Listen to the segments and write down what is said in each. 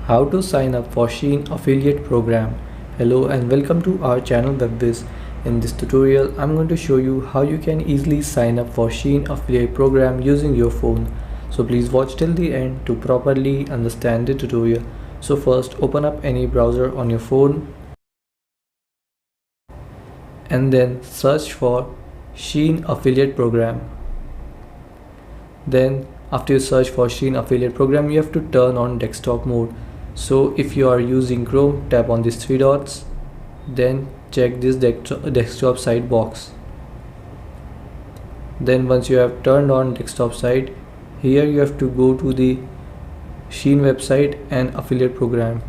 How to sign up for Shein affiliate program. Hello and welcome to our channel Whizz. In this tutorial, I'm going to show you how you can easily sign up for Shein affiliate program using your phone. So please watch till the end to properly understand the tutorial. So first, open up any browser on your phone and then search for Shein affiliate program. Then after you search for Shein affiliate program, you have to turn on desktop mode. So if you are using Chrome, tap on these three dots, then check this desktop site box. Then once you have turned on desktop site, here you have to go to the Shein website and affiliate program.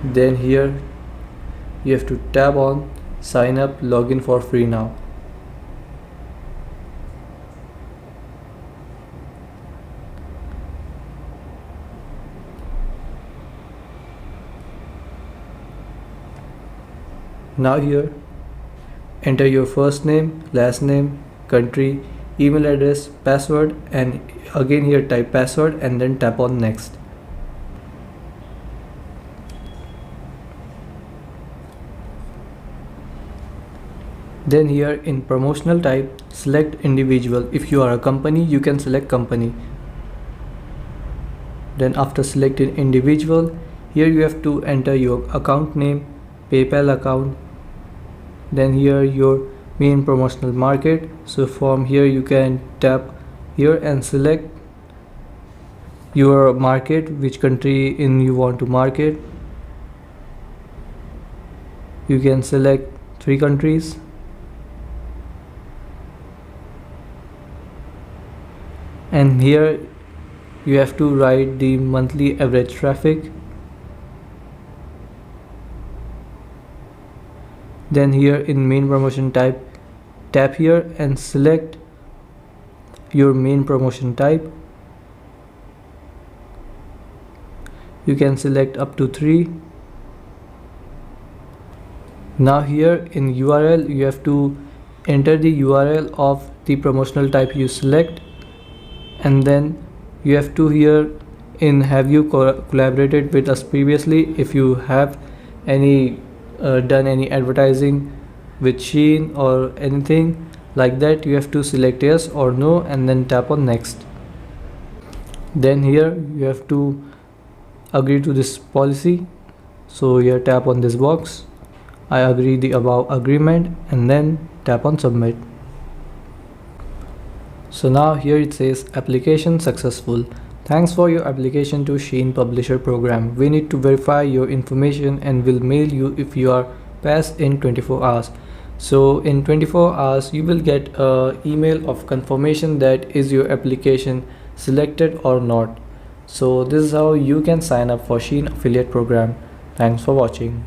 Then here you have to tap on sign up, login for free now. Now here enter your first name, last name, country, email address, password, and again here type password and then tap on next. Then here in promotional type, select individual. If you are a company, you can select company. Then after selecting individual, here you have to enter your account name, PayPal account. Then here your main promotional market. So from here you can tap here and select your market, which country in you want to market. You can select 3 countries. And here you have to write the monthly average traffic. Then here in main promotion type, tap here and select your main promotion type. You can select up to 3. Now here in URL, you have to enter the URL of the promotional type you select, and then you have to here in have you collaborated with us previously. If you have any done any advertising with Shein or anything like that, you have to select yes or no and then tap on next. Then here you have to agree to this policy, so here tap on this box, I agree the above agreement, and then tap on submit. So now here it says application successful. Thanks for your application to Shein Publisher program. We need to verify your information and will mail you if you are passed in 24 hours. So in 24 hours you will get an email of confirmation that is your application selected or not. So this is how you can sign up for Shein affiliate program. Thanks for watching.